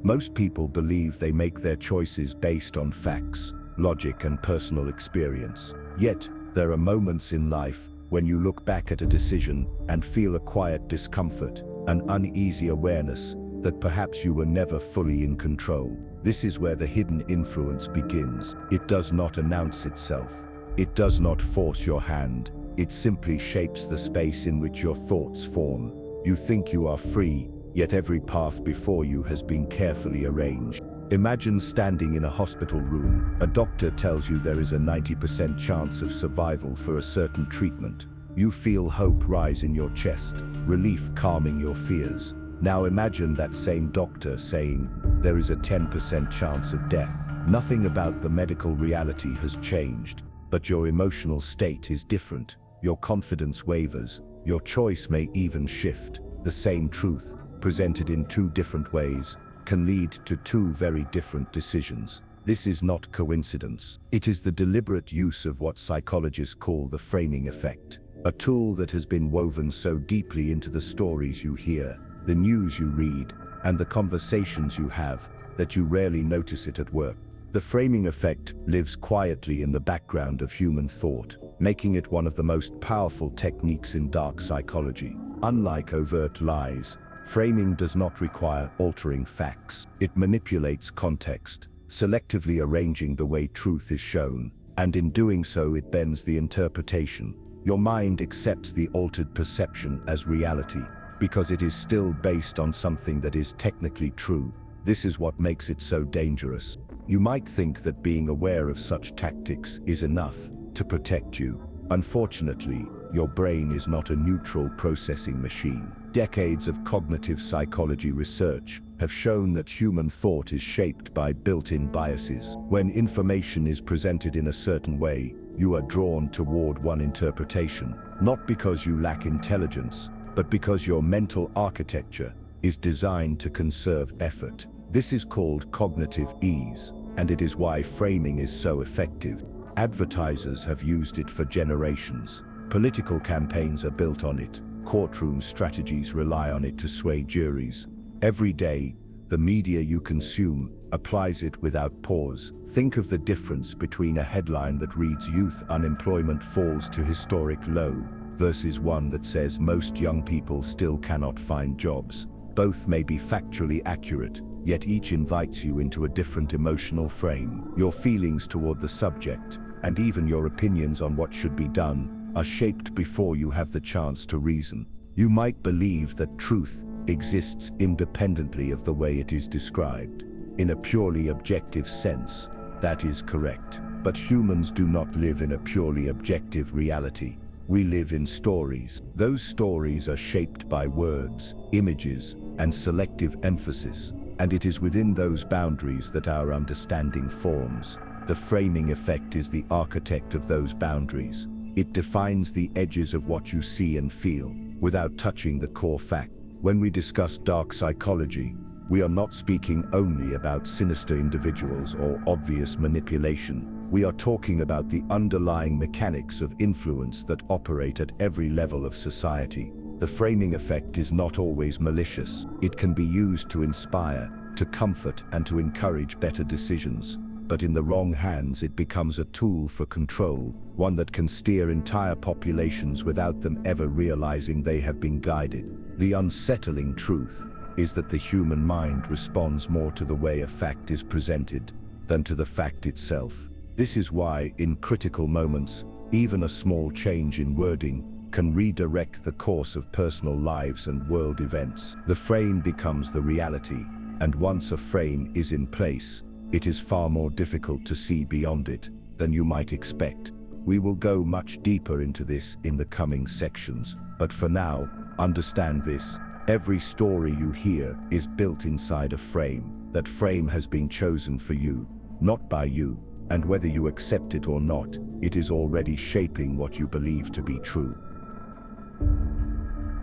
Most people believe they make their choices based on facts, logic, and personal experience. Yet, there are moments in life when you look back at a decision and feel a quiet discomfort, an uneasy awareness that perhaps you were never fully in control. This is where the hidden influence begins. It does not announce itself. It does not force your hand. It simply shapes the space in which your thoughts form. You think you are free, yet every path before you has been carefully arranged. Imagine standing in a hospital room. A doctor tells you there is a 90% chance of survival for a certain treatment. You feel hope rise in your chest, relief calming your fears. Now imagine that same doctor saying, there is a 10% chance of death. Nothing about the medical reality has changed, but your emotional state is different. Your confidence wavers. Your choice may even shift. The same truth, presented in two different ways, can lead to two very different decisions. This is not coincidence. It is the deliberate use of what psychologists call the framing effect, a tool that has been woven so deeply into the stories you hear, the news you read, and the conversations you have that you rarely notice it at work. The framing effect lives quietly in the background of human thought, making it one of the most powerful techniques in dark psychology. Unlike overt lies, framing does not require altering facts. It manipulates context, selectively arranging the way truth is shown, and in doing so it bends the interpretation. Your mind accepts the altered perception as reality, because it is still based on something that is technically true. This is what makes it so dangerous. You might think that being aware of such tactics is enough to protect you. Unfortunately, your brain is not a neutral processing machine. Decades of cognitive psychology research have shown that human thought is shaped by built-in biases. When information is presented in a certain way, you are drawn toward one interpretation, not because you lack intelligence, but because your mental architecture is designed to conserve effort. This is called cognitive ease, and it is why framing is so effective. Advertisers have used it for generations. Political campaigns are built on it. Courtroom strategies rely on it to sway juries. Every day, the media you consume applies it without pause. Think of the difference between a headline that reads "Youth unemployment falls to historic low" versus one that says "Most young people still cannot find jobs." Both may be factually accurate, yet each invites you into a different emotional frame. Your feelings toward the subject, and even your opinions on what should be done, are shaped before you have the chance to reason. You might believe that truth exists independently of the way it is described. In a purely objective sense, that is correct. But humans do not live in a purely objective reality. We live in stories. Those stories are shaped by words, images, and selective emphasis, and it is within those boundaries that our understanding forms. The framing effect is the architect of those boundaries. It defines the edges of what you see and feel, without touching the core fact. When we discuss dark psychology, we are not speaking only about sinister individuals or obvious manipulation. We are talking about the underlying mechanics of influence that operate at every level of society. The framing effect is not always malicious. It can be used to inspire, to comfort, and to encourage better decisions. But in the wrong hands, it becomes a tool for control, one that can steer entire populations without them ever realizing they have been guided. The unsettling truth is that the human mind responds more to the way a fact is presented than to the fact itself. This is why, in critical moments, even a small change in wording can redirect the course of personal lives and world events. The frame becomes the reality, and once a frame is in place, it is far more difficult to see beyond it than you might expect. We will go much deeper into this in the coming sections, but for now, understand this: every story you hear is built inside a frame. That frame has been chosen for you, not by you, and whether you accept it or not, it is already shaping what you believe to be true.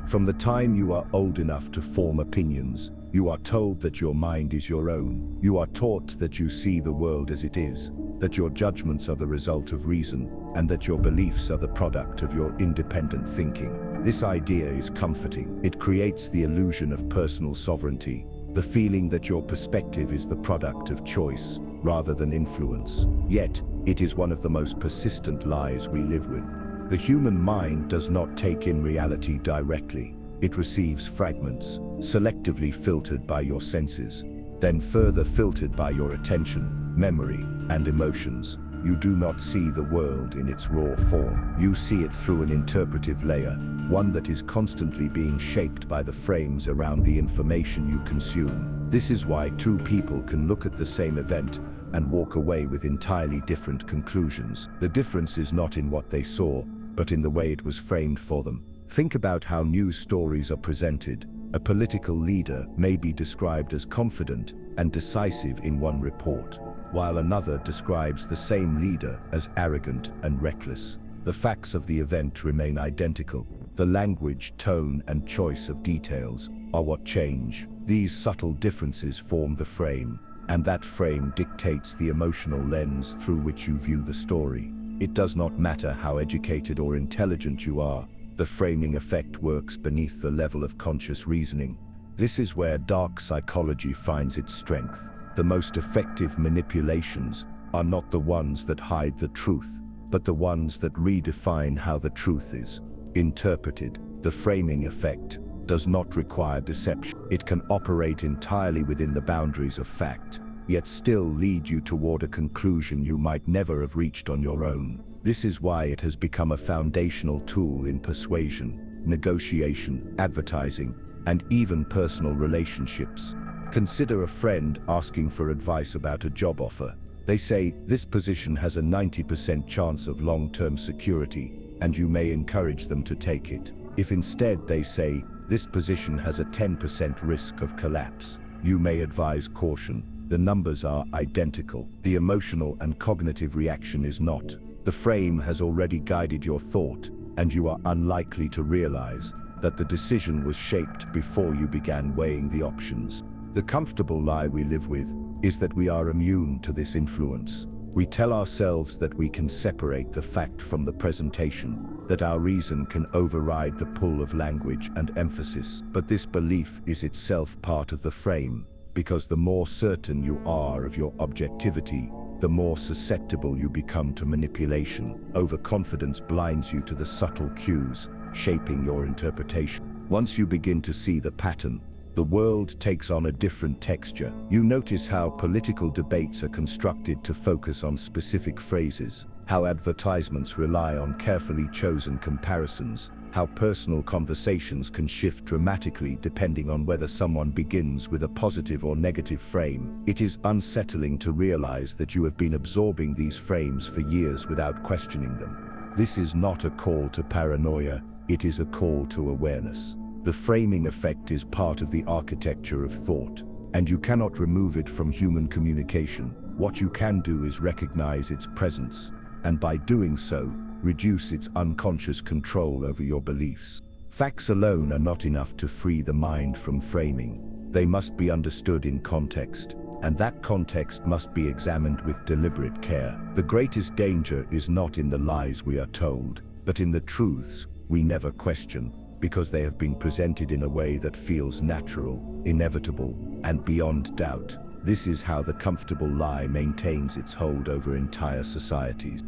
From the time you are old enough to form opinions, you are told that your mind is your own. You are taught that you see the world as it is, that your judgments are the result of reason, and that your beliefs are the product of your independent thinking. This idea is comforting. It creates the illusion of personal sovereignty, the feeling that your perspective is the product of choice rather than influence. Yet, it is one of the most persistent lies we live with. The human mind does not take in reality directly. It receives fragments, selectively filtered by your senses, then further filtered by your attention, memory, and emotions. You do not see the world in its raw form. You see it through an interpretive layer, one that is constantly being shaped by the frames around the information you consume. This is why two people can look at the same event and walk away with entirely different conclusions. The difference is not in what they saw, but in the way it was framed for them. Think about how news stories are presented. A political leader may be described as confident and decisive in one report, while another describes the same leader as arrogant and reckless. The facts of the event remain identical. The language, tone, and choice of details are what change. These subtle differences form the frame, and that frame dictates the emotional lens through which you view the story. It does not matter how educated or intelligent you are. The framing effect works beneath the level of conscious reasoning. This is where dark psychology finds its strength. The most effective manipulations are not the ones that hide the truth, but the ones that redefine how the truth is interpreted. The framing effect does not require deception. It can operate entirely within the boundaries of fact, yet still lead you toward a conclusion you might never have reached on your own. This is why it has become a foundational tool in persuasion, negotiation, advertising, and even personal relationships. Consider a friend asking for advice about a job offer. They say, "This position has a 90% chance of long-term security, and you may encourage them to take it." If instead they say, "This position has a 10% risk of collapse," you may advise caution. The numbers are identical. The emotional and cognitive reaction is not. The frame has already guided your thought, and you are unlikely to realize that the decision was shaped before you began weighing the options. The comfortable lie we live with is that we are immune to this influence. We tell ourselves that we can separate the fact from the presentation, that our reason can override the pull of language and emphasis. But this belief is itself part of the frame, because the more certain you are of your objectivity, the more susceptible you become to manipulation. Overconfidence blinds you to the subtle cues, shaping your interpretation. Once you begin to see the pattern, the world takes on a different texture. You notice how political debates are constructed to focus on specific phrases, how advertisements rely on carefully chosen comparisons, how personal conversations can shift dramatically depending on whether someone begins with a positive or negative frame. It is unsettling to realize that you have been absorbing these frames for years without questioning them. This is not a call to paranoia, it is a call to awareness. The framing effect is part of the architecture of thought, and you cannot remove it from human communication. What you can do is recognize its presence, and by doing so, reduce its unconscious control over your beliefs. Facts alone are not enough to free the mind from framing. They must be understood in context, and that context must be examined with deliberate care. The greatest danger is not in the lies we are told, but in the truths we never question, because they have been presented in a way that feels natural, inevitable, and beyond doubt. This is how the comfortable lie maintains its hold over entire societies.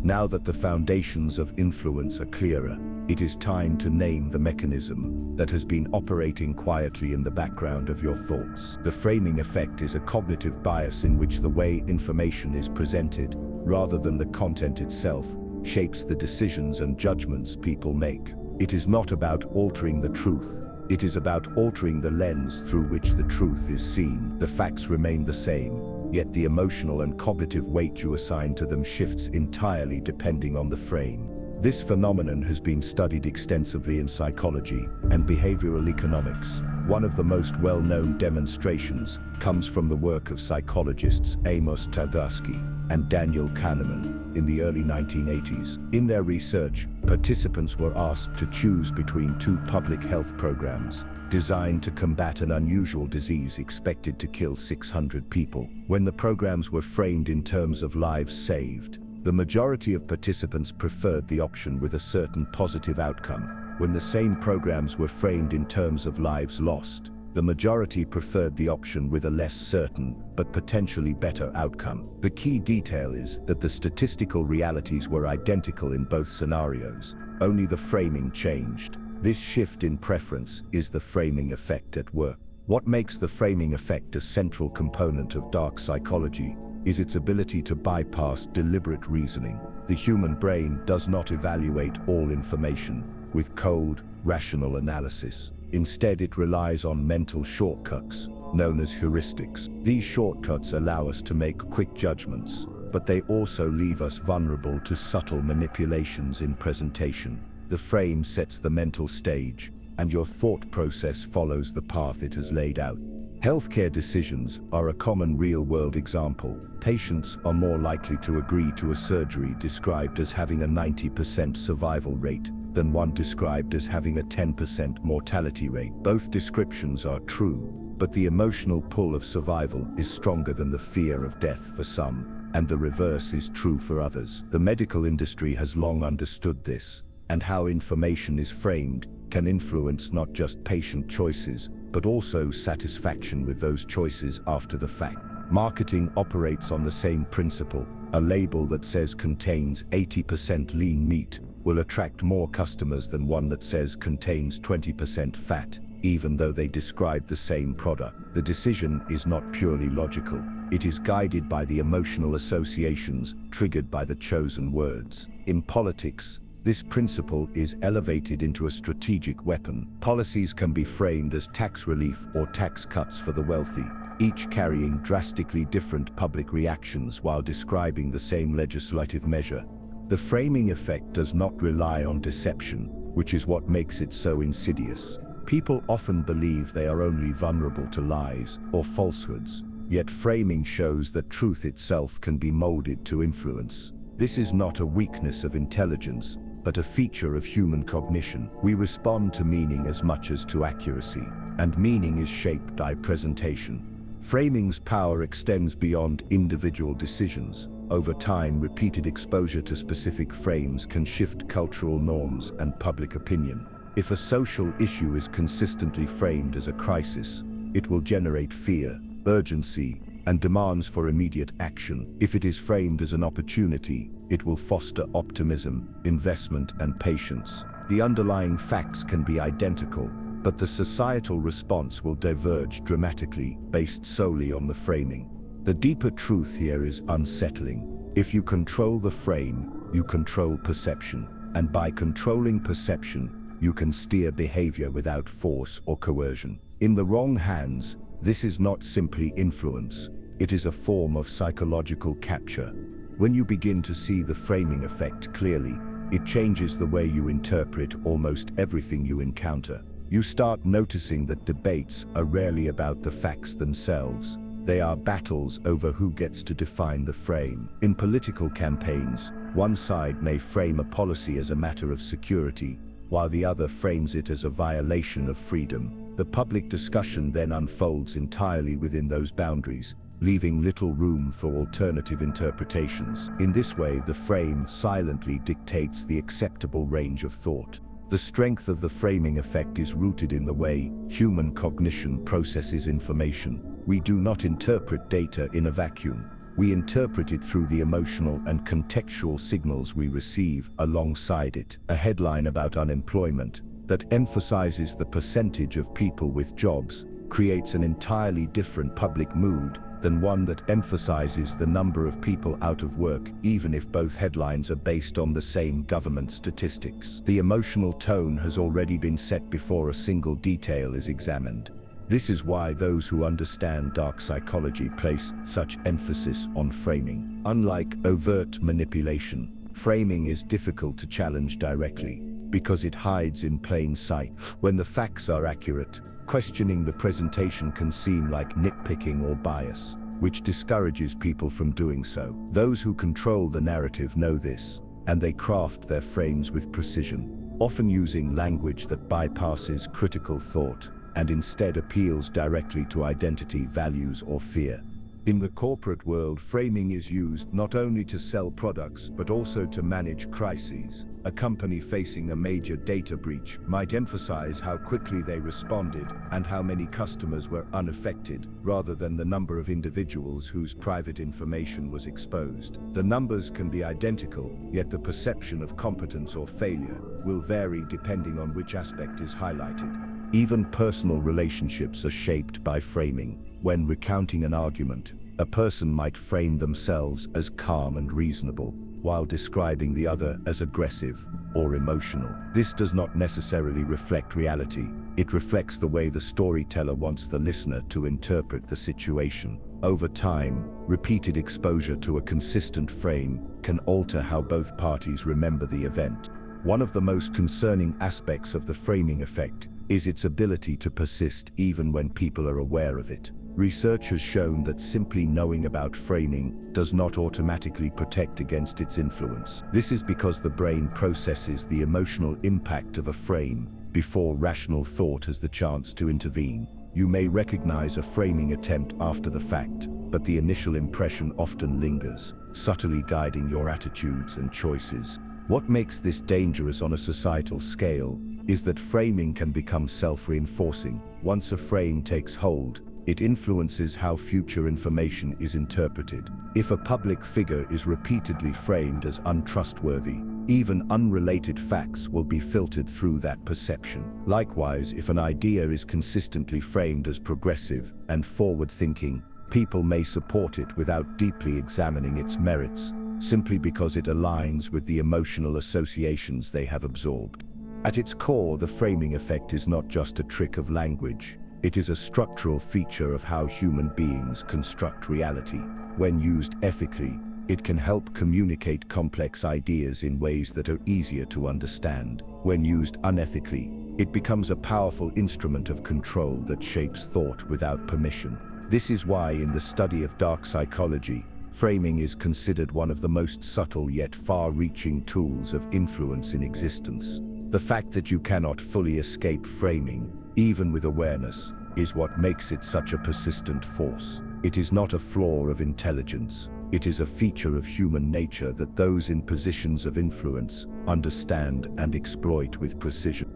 Now that the foundations of influence are clearer, it is time to name the mechanism that has been operating quietly in the background of your thoughts. The framing effect is a cognitive bias in which the way information is presented, rather than the content itself, shapes the decisions and judgments people make. It is not about altering the truth. It is about altering the lens through which the truth is seen. The facts remain the same, yet the emotional and cognitive weight you assign to them shifts entirely depending on the frame. This phenomenon has been studied extensively in psychology and behavioral economics. One of the most well-known demonstrations comes from the work of psychologists Amos Tversky and Daniel Kahneman in the early 1980s. In their research, participants were asked to choose between two public health programs designed to combat an unusual disease expected to kill 600 people. When the programs were framed in terms of lives saved, the majority of participants preferred the option with a certain positive outcome. When the same programs were framed in terms of lives lost, The majority preferred the option with a less certain, but potentially better outcome. The key detail is that the statistical realities were identical in both scenarios, only the framing changed. This shift in preference is the framing effect at work. What makes the framing effect a central component of dark psychology is its ability to bypass deliberate reasoning. The human brain does not evaluate all information with cold, rational analysis. Instead, it relies on mental shortcuts, known as heuristics. These shortcuts allow us to make quick judgments, but they also leave us vulnerable to subtle manipulations in presentation. The frame sets the mental stage, and your thought process follows the path it has laid out. Healthcare decisions are a common real-world example. Patients are more likely to agree to a surgery described as having a 90% survival rate than one described as having a 10% mortality rate. Both descriptions are true, but the emotional pull of survival is stronger than the fear of death for some, and the reverse is true for others. The medical industry has long understood this, and how information is framed can influence not just patient choices, but also satisfaction with those choices after the fact. Marketing operates on the same principle. A label that says contains 80% lean meat will attract more customers than one that says contains 20% fat, even though they describe the same product. The decision is not purely logical. It is guided by the emotional associations triggered by the chosen words. In politics, this principle is elevated into a strategic weapon. Policies can be framed as tax relief or tax cuts for the wealthy, each carrying drastically different public reactions while describing the same legislative measure. The framing effect does not rely on deception, which is what makes it so insidious. People often believe they are only vulnerable to lies or falsehoods, yet framing shows that truth itself can be molded to influence. This is not a weakness of intelligence, but a feature of human cognition. We respond to meaning as much as to accuracy, and meaning is shaped by presentation. Framing's power extends beyond individual decisions. Over time, repeated exposure to specific frames can shift cultural norms and public opinion. If a social issue is consistently framed as a crisis, it will generate fear, urgency, and demands for immediate action. If it is framed as an opportunity, it will foster optimism, investment, and patience. The underlying facts can be identical, but the societal response will diverge dramatically based solely on the framing. The deeper truth here is unsettling. If you control the frame, you control perception, and by controlling perception, you can steer behavior without force or coercion. In the wrong hands, this is not simply influence, it is a form of psychological capture. When you begin to see the framing effect clearly, it changes the way you interpret almost everything you encounter. You start noticing that debates are rarely about the facts themselves. They are battles over who gets to define the frame. In political campaigns, one side may frame a policy as a matter of security, while the other frames it as a violation of freedom. The public discussion then unfolds entirely within those boundaries, leaving little room for alternative interpretations. In this way, the frame silently dictates the acceptable range of thought. The strength of the framing effect is rooted in the way human cognition processes information. We do not interpret data in a vacuum. We interpret it through the emotional and contextual signals we receive alongside it. A headline about unemployment that emphasizes the percentage of people with jobs creates an entirely different public mood than one that emphasizes the number of people out of work, even if both headlines are based on the same government statistics. The emotional tone has already been set before a single detail is examined. This is why those who understand dark psychology place such emphasis on framing. Unlike overt manipulation, framing is difficult to challenge directly because it hides in plain sight. When the facts are accurate, questioning the presentation can seem like nitpicking or bias, which discourages people from doing so. Those who control the narrative know this, and they craft their frames with precision, often using language that bypasses critical thought and instead appeals directly to identity, values, or fear. In the corporate world, framing is used not only to sell products but also to manage crises. A company facing a major data breach might emphasize how quickly they responded and how many customers were unaffected, rather than the number of individuals whose private information was exposed. The numbers can be identical, yet the perception of competence or failure will vary depending on which aspect is highlighted. Even personal relationships are shaped by framing. When recounting an argument, a person might frame themselves as calm and reasonable, while describing the other as aggressive or emotional. This does not necessarily reflect reality. It reflects the way the storyteller wants the listener to interpret the situation. Over time, repeated exposure to a consistent frame can alter how both parties remember the event. One of the most concerning aspects of the framing effect is its ability to persist even when people are aware of it. Research has shown that simply knowing about framing does not automatically protect against its influence. This is because the brain processes the emotional impact of a frame before rational thought has the chance to intervene. You may recognize a framing attempt after the fact, but the initial impression often lingers, subtly guiding your attitudes and choices. What makes this dangerous on a societal scale is that framing can become self-reinforcing. Once a frame takes hold, it influences how future information is interpreted. If a public figure is repeatedly framed as untrustworthy, even unrelated facts will be filtered through that perception. Likewise, if an idea is consistently framed as progressive and forward-thinking, people may support it without deeply examining its merits, simply because it aligns with the emotional associations they have absorbed. At its core, the framing effect is not just a trick of language. It is a structural feature of how human beings construct reality. When used ethically, it can help communicate complex ideas in ways that are easier to understand. When used unethically, it becomes a powerful instrument of control that shapes thought without permission. This is why, in the study of dark psychology, framing is considered one of the most subtle yet far-reaching tools of influence in existence. The fact that you cannot fully escape framing, even with awareness, is what makes it such a persistent force. It is not a flaw of intelligence. It is a feature of human nature that those in positions of influence understand and exploit with precision.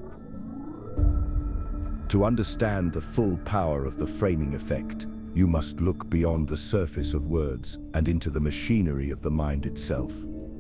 To understand the full power of the framing effect, you must look beyond the surface of words and into the machinery of the mind itself.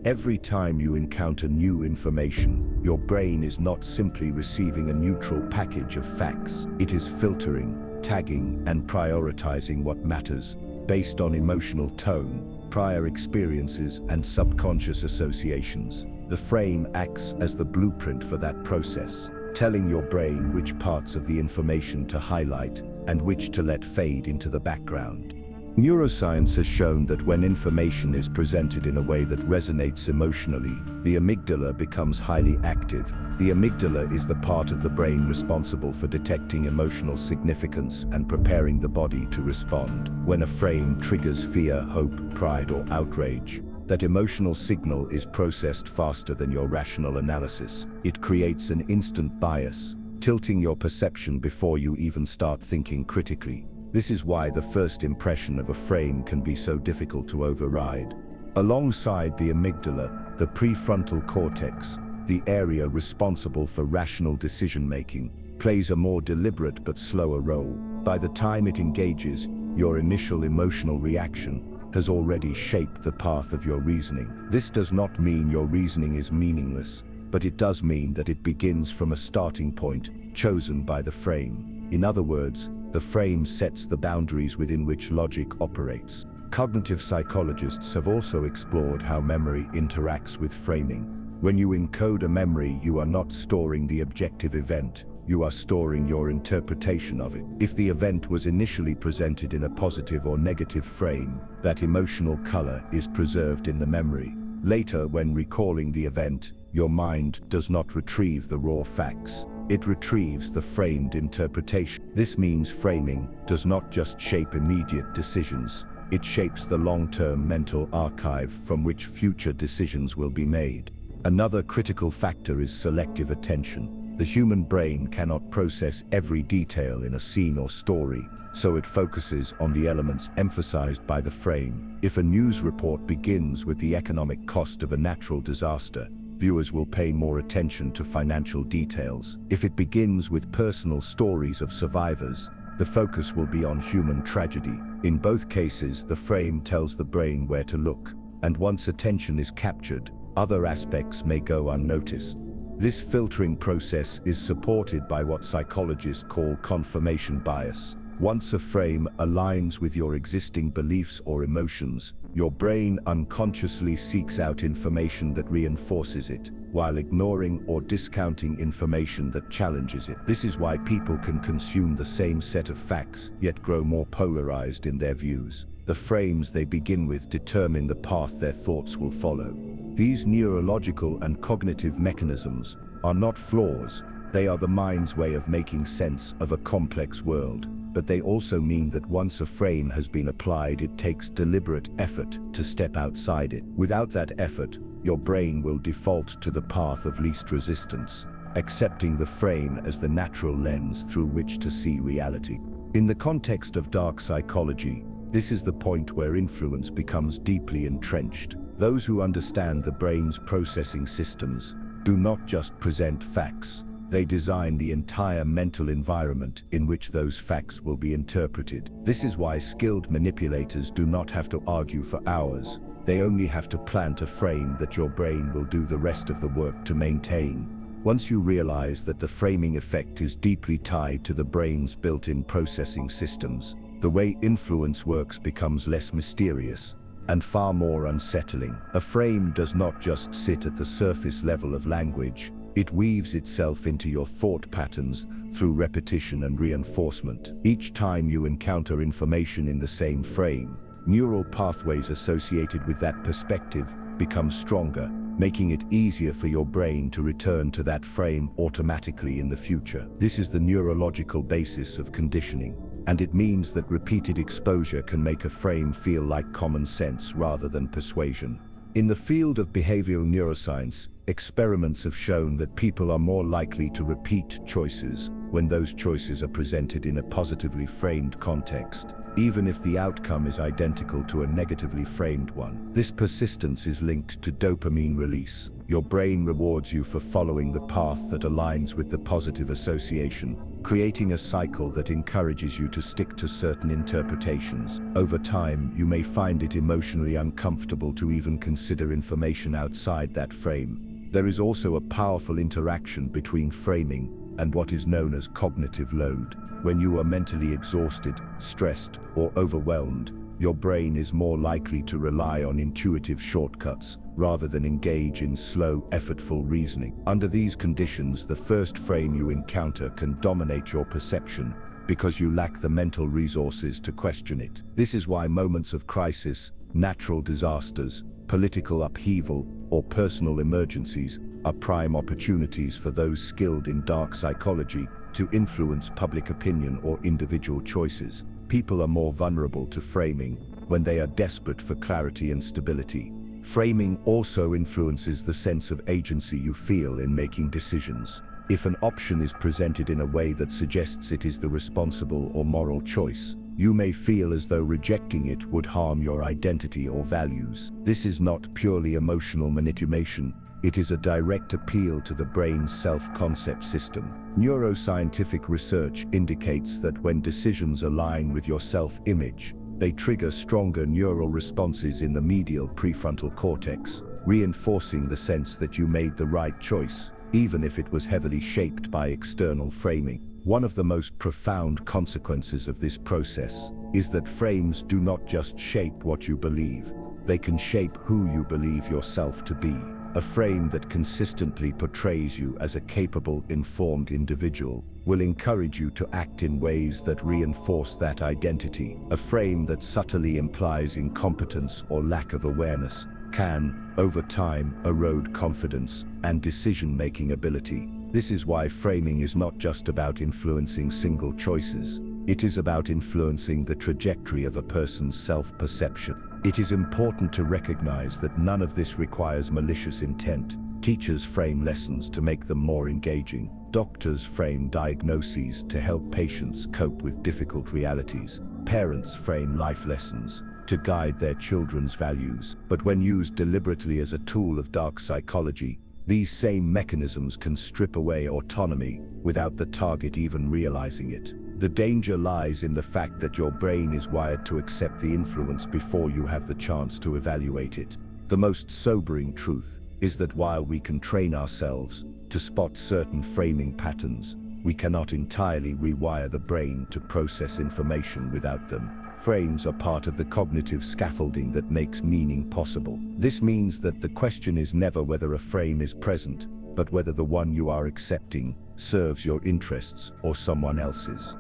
Every time you encounter new information, your brain is not simply receiving a neutral package of facts. It is filtering, tagging, and prioritizing what matters based on emotional tone, prior experiences, and subconscious associations. The frame acts as the blueprint for that process, telling your brain which parts of the information to highlight and which to let fade into the background. Neuroscience has shown that when information is presented in a way that resonates emotionally, the amygdala becomes highly active. The amygdala is the part of the brain responsible for detecting emotional significance and preparing the body to respond. When a frame triggers fear, hope, pride, or outrage, that emotional signal is processed faster than your rational analysis. It creates an instant bias, tilting your perception before you even start thinking critically. This is why the first impression of a frame can be so difficult to override. Alongside the amygdala, the prefrontal cortex, the area responsible for rational decision-making, plays a more deliberate but slower role. By the time it engages, your initial emotional reaction has already shaped the path of your reasoning. This does not mean your reasoning is meaningless, but it does mean that it begins from a starting point chosen by the frame. In other words, the frame sets the boundaries within which logic operates. Cognitive psychologists have also explored how memory interacts with framing. When you encode a memory, you are not storing the objective event, you are storing your interpretation of it. If the event was initially presented in a positive or negative frame, that emotional color is preserved in the memory. Later, when recalling the event, your mind does not retrieve the raw facts. It retrieves the framed interpretation. This means framing does not just shape immediate decisions, it shapes the long-term mental archive from which future decisions will be made. Another critical factor is selective attention. The human brain cannot process every detail in a scene or story, so it focuses on the elements emphasized by the frame. If a news report begins with the economic cost of a natural disaster, viewers will pay more attention to financial details. If it begins with personal stories of survivors, the focus will be on human tragedy. In both cases, the frame tells the brain where to look, and once attention is captured, other aspects may go unnoticed. This filtering process is supported by what psychologists call confirmation bias. Once a frame aligns with your existing beliefs or emotions, your brain unconsciously seeks out information that reinforces it, while ignoring or discounting information that challenges it. This is why people can consume the same set of facts, yet grow more polarized in their views. The frames they begin with determine the path their thoughts will follow. These neurological and cognitive mechanisms are not flaws. They are the mind's way of making sense of a complex world. But they also mean that once a frame has been applied, it takes deliberate effort to step outside it. Without that effort, your brain will default to the path of least resistance, accepting the frame as the natural lens through which to see reality. In the context of dark psychology, this is the point where influence becomes deeply entrenched. Those who understand the brain's processing systems do not just present facts. They design the entire mental environment in which those facts will be interpreted. This is why skilled manipulators do not have to argue for hours. They only have to plant a frame that your brain will do the rest of the work to maintain. Once you realize that the framing effect is deeply tied to the brain's built-in processing systems, the way influence works becomes less mysterious and far more unsettling. A frame does not just sit at the surface level of language. It weaves itself into your thought patterns through repetition and reinforcement. Each time you encounter information in the same frame, neural pathways associated with that perspective become stronger, making it easier for your brain to return to that frame automatically in the future. This is the neurological basis of conditioning, and it means that repeated exposure can make a frame feel like common sense rather than persuasion. In the field of behavioral neuroscience, experiments have shown that people are more likely to repeat choices when those choices are presented in a positively framed context, even if the outcome is identical to a negatively framed one. This persistence is linked to dopamine release. Your brain rewards you for following the path that aligns with the positive association, creating a cycle that encourages you to stick to certain interpretations. Over time, you may find it emotionally uncomfortable to even consider information outside that frame. There is also a powerful interaction between framing and what is known as cognitive load. When you are mentally exhausted, stressed, or overwhelmed, your brain is more likely to rely on intuitive shortcuts rather than engage in slow, effortful reasoning. Under these conditions, the first frame you encounter can dominate your perception because you lack the mental resources to question it. This is why moments of crisis, natural disasters, political upheaval, or personal emergencies are prime opportunities for those skilled in dark psychology to influence public opinion or individual choices. People are more vulnerable to framing when they are desperate for clarity and stability. Framing also influences the sense of agency you feel in making decisions. If an option is presented in a way that suggests it is the responsible or moral choice, you may feel as though rejecting it would harm your identity or values. This is not purely emotional manipulation. It is a direct appeal to the brain's self-concept system. Neuroscientific research indicates that when decisions align with your self-image, they trigger stronger neural responses in the medial prefrontal cortex, reinforcing the sense that you made the right choice, even if it was heavily shaped by external framing. One of the most profound consequences of this process is that frames do not just shape what you believe, they can shape who you believe yourself to be. A frame that consistently portrays you as a capable, informed individual will encourage you to act in ways that reinforce that identity. A frame that subtly implies incompetence or lack of awareness can, over time, erode confidence and decision-making ability. This is why framing is not just about influencing single choices. It is about influencing the trajectory of a person's self-perception. It is important to recognize that none of this requires malicious intent. Teachers frame lessons to make them more engaging. Doctors frame diagnoses to help patients cope with difficult realities. Parents frame life lessons to guide their children's values. But when used deliberately as a tool of dark psychology, These same mechanisms can strip away autonomy without the target even realizing it. The danger lies in the fact that your brain is wired to accept the influence before you have the chance to evaluate it. The most sobering truth is that while we can train ourselves to spot certain framing patterns, we cannot entirely rewire the brain to process information without them. Frames are part of the cognitive scaffolding that makes meaning possible. This means that the question is never whether a frame is present, but whether the one you are accepting serves your interests or someone else's.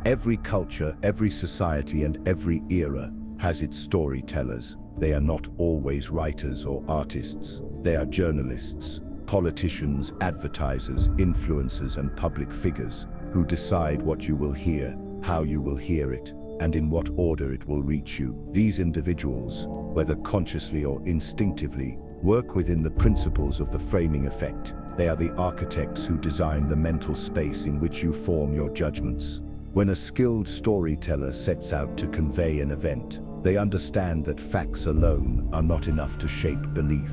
Every culture, every society, and every era has its storytellers. They are not always writers or artists. They are journalists, politicians, advertisers, influencers, and public figures who decide what you will hear, how you will hear it, and in what order it will reach you. These individuals, whether consciously or instinctively, work within the principles of the framing effect. They are the architects who design the mental space in which you form your judgments. When a skilled storyteller sets out to convey an event, they understand that facts alone are not enough to shape belief.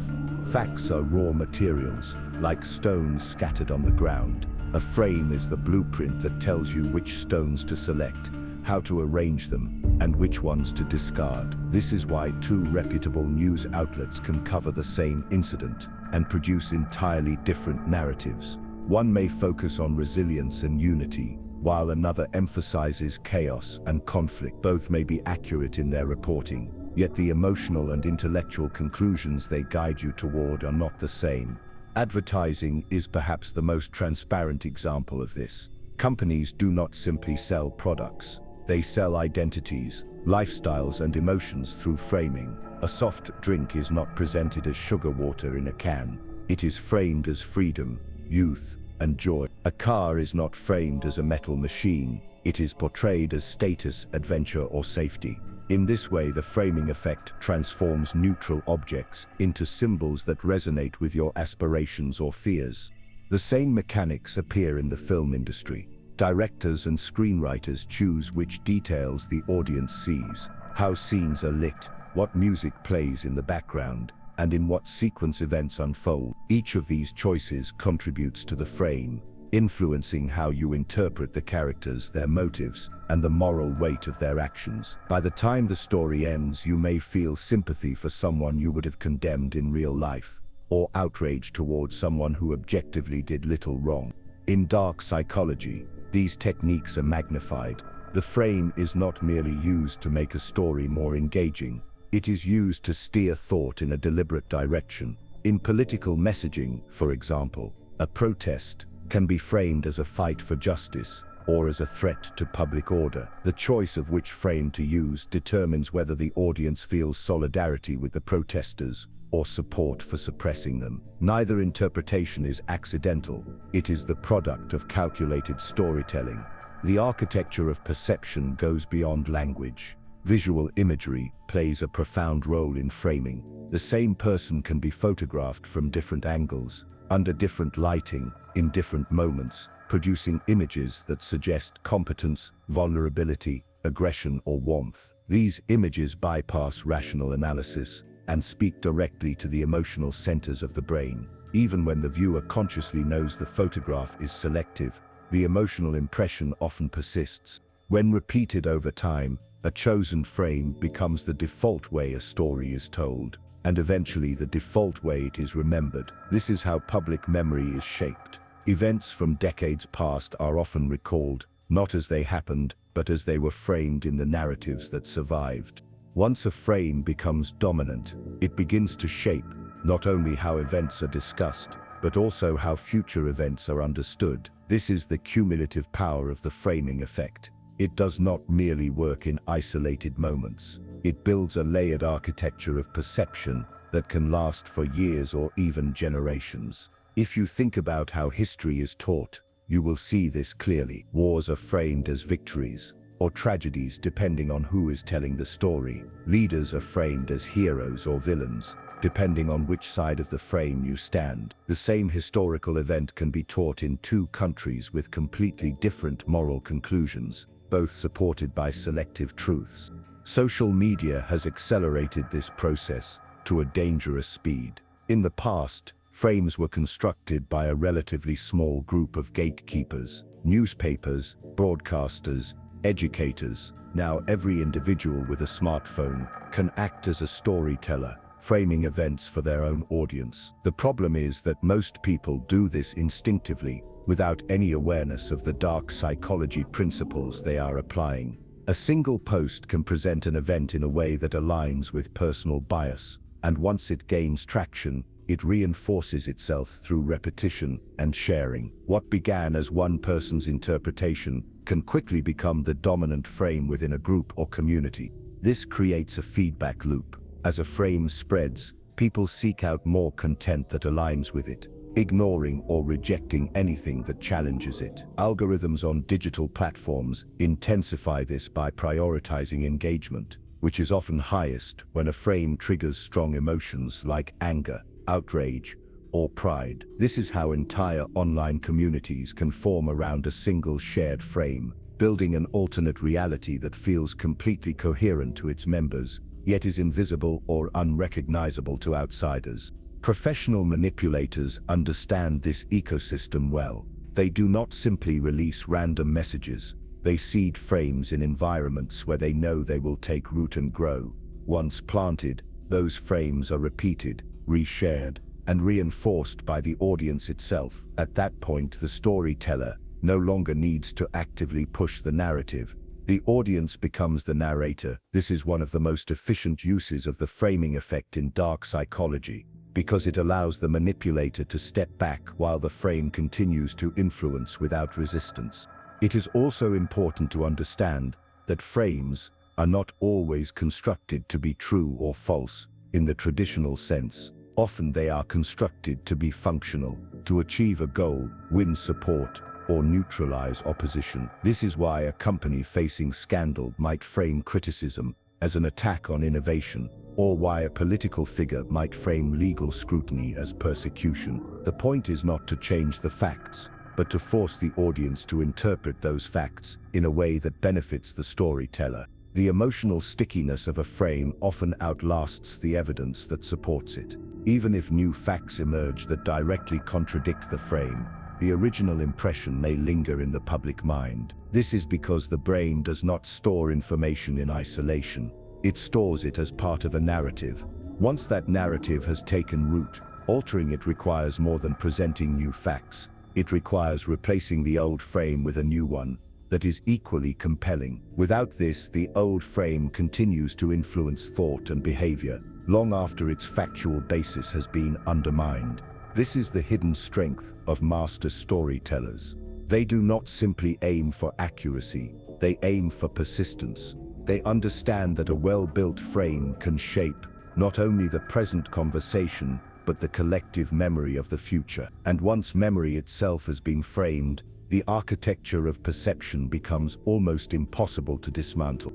Facts are raw materials, like stones scattered on the ground. A frame is the blueprint that tells you which stones to select, how to arrange them, and which ones to discard. This is why two reputable news outlets can cover the same incident and produce entirely different narratives. One may focus on resilience and unity, while another emphasizes chaos and conflict. Both may be accurate in their reporting, yet the emotional and intellectual conclusions they guide you toward are not the same. Advertising is perhaps the most transparent example of this. Companies do not simply sell products. They sell identities, lifestyles, and emotions through framing. A soft drink is not presented as sugar water in a can. It is framed as freedom, youth, and joy. A car is not framed as a metal machine. It is portrayed as status, adventure, or safety. In this way, the framing effect transforms neutral objects into symbols that resonate with your aspirations or fears. The same mechanics appear in the film industry. Directors and screenwriters choose which details the audience sees, how scenes are lit, what music plays in the background, and in what sequence events unfold. Each of these choices contributes to the frame, influencing how you interpret the characters, their motives, and the moral weight of their actions. By the time the story ends, you may feel sympathy for someone you would have condemned in real life, or outrage towards someone who objectively did little wrong. In dark psychology, these techniques are magnified. The frame is not merely used to make a story more engaging. It is used to steer thought in a deliberate direction. In political messaging, for example, a protest can be framed as a fight for justice or as a threat to public order. The choice of which frame to use determines whether the audience feels solidarity with the protesters or support for suppressing them. Neither interpretation is accidental. It is the product of calculated storytelling. The architecture of perception goes beyond language. Visual imagery plays a profound role in framing. The same person can be photographed from different angles, under different lighting, in different moments, producing images that suggest competence, vulnerability, aggression, or warmth. These images bypass rational analysis and speak directly to the emotional centers of the brain. Even when the viewer consciously knows the photograph is selective, the emotional impression often persists. When repeated over time, a chosen frame becomes the default way a story is told, and eventually the default way it is remembered. This is how public memory is shaped. Events from decades past are often recalled, not as they happened, but as they were framed in the narratives that survived. Once a frame becomes dominant, it begins to shape not only how events are discussed, but also how future events are understood. This is the cumulative power of the framing effect. It does not merely work in isolated moments. It builds a layered architecture of perception that can last for years or even generations. If you think about how history is taught, you will see this clearly. Wars are framed as victories or tragedies depending on who is telling the story. Leaders are framed as heroes or villains, depending on which side of the frame you stand. The same historical event can be taught in two countries with completely different moral conclusions, both supported by selective truths. Social media has accelerated this process to a dangerous speed. In the past, frames were constructed by a relatively small group of gatekeepers: newspapers, broadcasters, educators. Now every individual with a smartphone can act as a storyteller, framing events for their own audience. The problem is that most people do this instinctively, without any awareness of the dark psychology principles they are applying. A single post can present an event in a way that aligns with personal bias, and once it gains traction, it reinforces itself through repetition and sharing. What began as one person's interpretation can quickly become the dominant frame within a group or community. This creates a feedback loop. As a frame spreads, people seek out more content that aligns with it, ignoring or rejecting anything that challenges it. Algorithms on digital platforms intensify this by prioritizing engagement, which is often highest when a frame triggers strong emotions like anger, outrage, or pride. This is how entire online communities can form around a single shared frame, building an alternate reality that feels completely coherent to its members, yet is invisible or unrecognizable to outsiders. Professional manipulators understand this ecosystem well. They do not simply release random messages. They seed frames in environments where they know they will take root and grow. Once planted, those frames are repeated, reshared, and reinforced by the audience itself. At that point, the storyteller no longer needs to actively push the narrative. The audience becomes the narrator. This is one of the most efficient uses of the framing effect in dark psychology, because it allows the manipulator to step back while the frame continues to influence without resistance. It is also important to understand that frames are not always constructed to be true or false in the traditional sense. Often they are constructed to be functional, to achieve a goal, win support, or neutralize opposition. This is why a company facing scandal might frame criticism as an attack on innovation, or why a political figure might frame legal scrutiny as persecution. The point is not to change the facts, but to force the audience to interpret those facts in a way that benefits the storyteller. The emotional stickiness of a frame often outlasts the evidence that supports it. Even if new facts emerge that directly contradict the frame, the original impression may linger in the public mind. This is because the brain does not store information in isolation. It stores it as part of a narrative. Once that narrative has taken root, altering it requires more than presenting new facts. It requires replacing the old frame with a new one that is equally compelling. Without this, the old frame continues to influence thought and behavior long after its factual basis has been undermined. This is the hidden strength of master storytellers. They do not simply aim for accuracy, they aim for persistence. They understand that a well-built frame can shape not only the present conversation, but the collective memory of the future. And once memory itself has been framed, the architecture of perception becomes almost impossible to dismantle.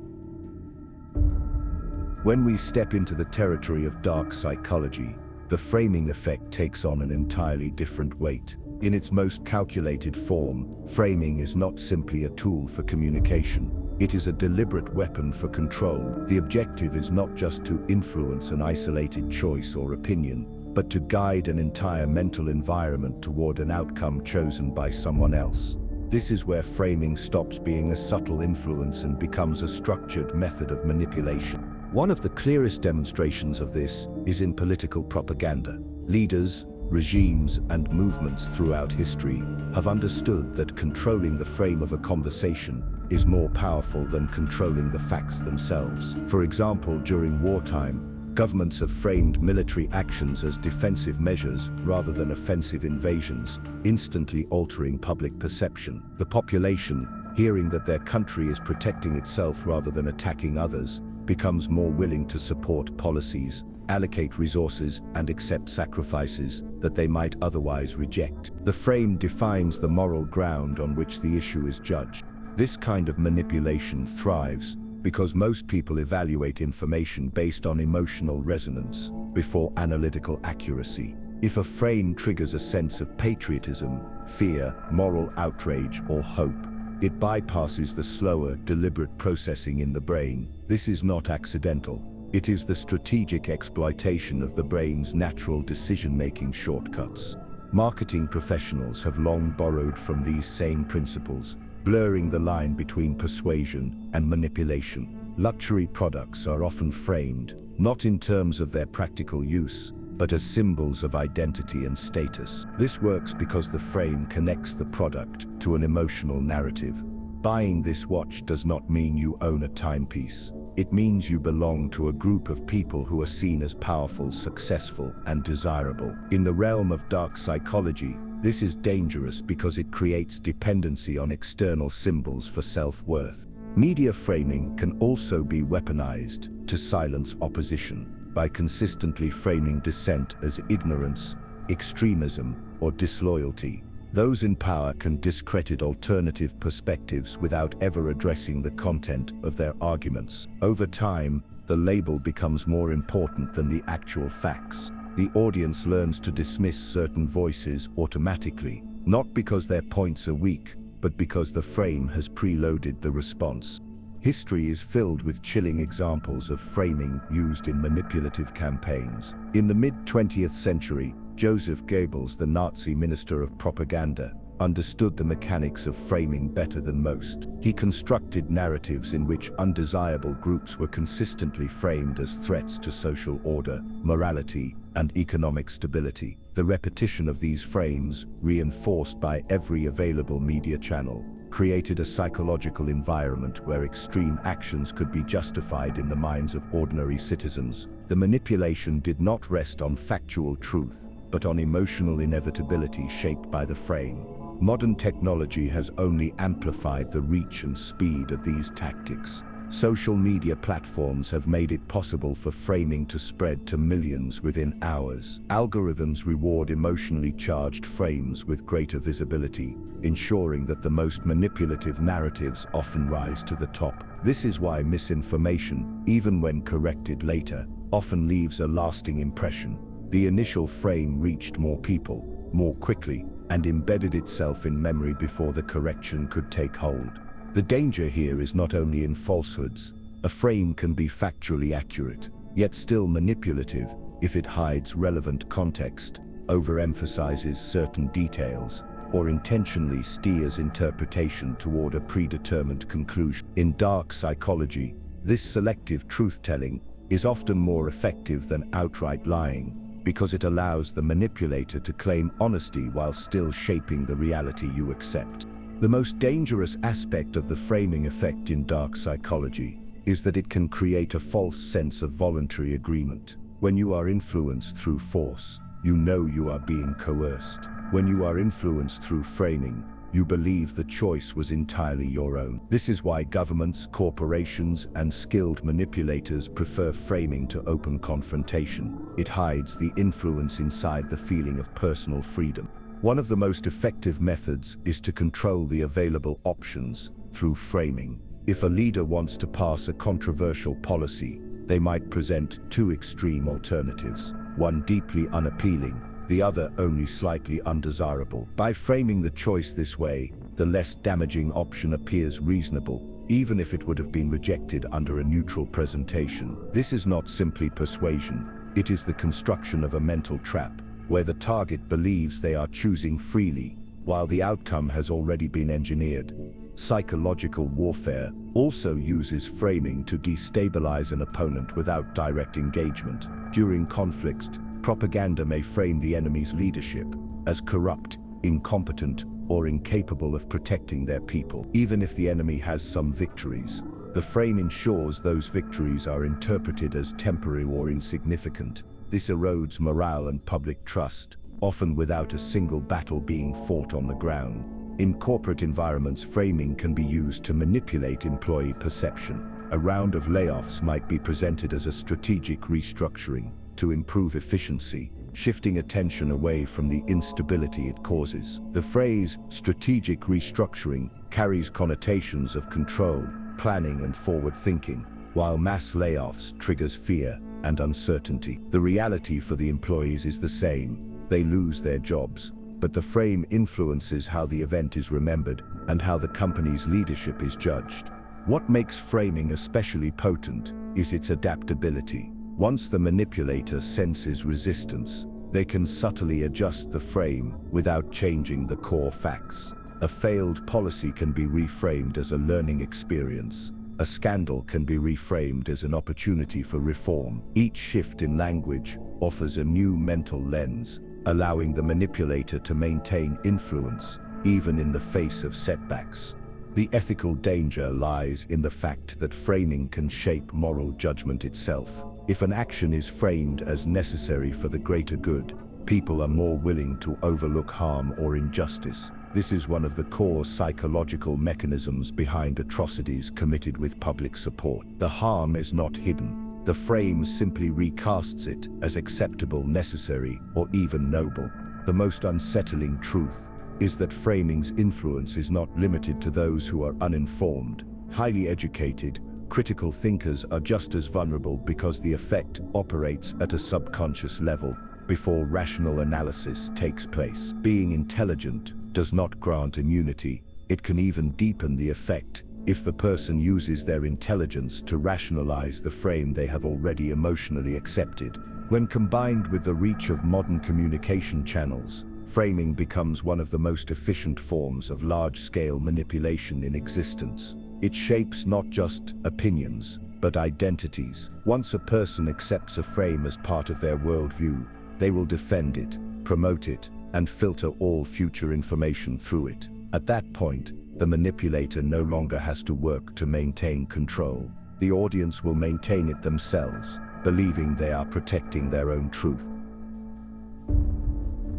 When we step into the territory of dark psychology, the framing effect takes on an entirely different weight. In its most calculated form, framing is not simply a tool for communication. It is a deliberate weapon for control. The objective is not just to influence an isolated choice or opinion, but to guide an entire mental environment toward an outcome chosen by someone else. This is where framing stops being a subtle influence and becomes a structured method of manipulation. One of the clearest demonstrations of this is in political propaganda. Leaders, regimes, and movements throughout history have understood that controlling the frame of a conversation is more powerful than controlling the facts themselves. For example, during wartime, governments have framed military actions as defensive measures rather than offensive invasions, instantly altering public perception. The population, hearing that their country is protecting itself rather than attacking others, becomes more willing to support policies, allocate resources, and accept sacrifices that they might otherwise reject. The frame defines the moral ground on which the issue is judged. This kind of manipulation thrives because most people evaluate information based on emotional resonance before analytical accuracy. If a frame triggers a sense of patriotism, fear, moral outrage, or hope, it bypasses the slower, deliberate processing in the brain. This is not accidental. It is the strategic exploitation of the brain's natural decision-making shortcuts. Marketing professionals have long borrowed from these same principles, blurring the line between persuasion and manipulation. Luxury products are often framed, not in terms of their practical use, but as symbols of identity and status. This works because the frame connects the product to an emotional narrative. Buying this watch does not mean you own a timepiece. It means you belong to a group of people who are seen as powerful, successful, and desirable. In the realm of dark psychology, this is dangerous because it creates dependency on external symbols for self-worth. Media framing can also be weaponized to silence opposition by consistently framing dissent as ignorance, extremism, or disloyalty. Those in power can discredit alternative perspectives without ever addressing the content of their arguments. Over time, the label becomes more important than the actual facts. The audience learns to dismiss certain voices automatically, not because their points are weak, but because the frame has preloaded the response. History is filled with chilling examples of framing used in manipulative campaigns. In the mid-20th century, Joseph Goebbels, the Nazi minister of propaganda, understood the mechanics of framing better than most. He constructed narratives in which undesirable groups were consistently framed as threats to social order, morality, and economic stability. The repetition of these frames, reinforced by every available media channel, created a psychological environment where extreme actions could be justified in the minds of ordinary citizens. The manipulation did not rest on factual truth, but on emotional inevitability shaped by the frame. Modern technology has only amplified the reach and speed of these tactics. Social media platforms have made it possible for framing to spread to millions within hours. Algorithms reward emotionally charged frames with greater visibility, ensuring that the most manipulative narratives often rise to the top. This is why misinformation, even when corrected later, often leaves a lasting impression. The initial frame reached more people, more quickly, and embedded itself in memory before the correction could take hold. The danger here is not only in falsehoods. A frame can be factually accurate, yet still manipulative if it hides relevant context, overemphasizes certain details, or intentionally steers interpretation toward a predetermined conclusion. In dark psychology, this selective truth-telling is often more effective than outright lying, because it allows the manipulator to claim honesty while still shaping the reality you accept. The most dangerous aspect of the framing effect in dark psychology is that it can create a false sense of voluntary agreement. When you are influenced through force, you know you are being coerced. When you are influenced through framing, you believe the choice was entirely your own. This is why governments, corporations, and skilled manipulators prefer framing to open confrontation. It hides the influence inside the feeling of personal freedom. One of the most effective methods is to control the available options through framing. If a leader wants to pass a controversial policy, they might present two extreme alternatives, one deeply unappealing, the other only slightly undesirable. By framing the choice this way, the less damaging option appears reasonable, even if it would have been rejected under a neutral presentation. This is not simply persuasion, it is the construction of a mental trap, where the target believes they are choosing freely, while the outcome has already been engineered. Psychological warfare also uses framing to destabilize an opponent without direct engagement. During conflict, propaganda may frame the enemy's leadership as corrupt, incompetent, or incapable of protecting their people. Even if the enemy has some victories, the frame ensures those victories are interpreted as temporary or insignificant. This erodes morale and public trust, often without a single battle being fought on the ground. In corporate environments, framing can be used to manipulate employee perception. A round of layoffs might be presented as a strategic restructuring to improve efficiency, shifting attention away from the instability it causes. The phrase strategic restructuring carries connotations of control, planning, and forward thinking, while mass layoffs triggers fear and uncertainty. The reality for the employees is the same. They lose their jobs, but the frame influences how the event is remembered and how the company's leadership is judged. What makes framing especially potent is its adaptability. Once the manipulator senses resistance, they can subtly adjust the frame without changing the core facts. A failed policy can be reframed as a learning experience. A scandal can be reframed as an opportunity for reform. Each shift in language offers a new mental lens, allowing the manipulator to maintain influence, even in the face of setbacks. The ethical danger lies in the fact that framing can shape moral judgment itself. If an action is framed as necessary for the greater good, people are more willing to overlook harm or injustice. This is one of the core psychological mechanisms behind atrocities committed with public support. The harm is not hidden. The frame simply recasts it as acceptable, necessary, or even noble. The most unsettling truth is that framing's influence is not limited to those who are uninformed. Highly educated, critical thinkers are just as vulnerable because the effect operates at a subconscious level before rational analysis takes place. Being intelligent does not grant immunity. It can even deepen the effect if the person uses their intelligence to rationalize the frame they have already emotionally accepted. When combined with the reach of modern communication channels, framing becomes one of the most efficient forms of large-scale manipulation in existence. It shapes not just opinions, but identities. Once a person accepts a frame as part of their worldview, they will defend it, promote it, and filter all future information through it. At that point, the manipulator no longer has to work to maintain control. The audience will maintain it themselves, believing they are protecting their own truth.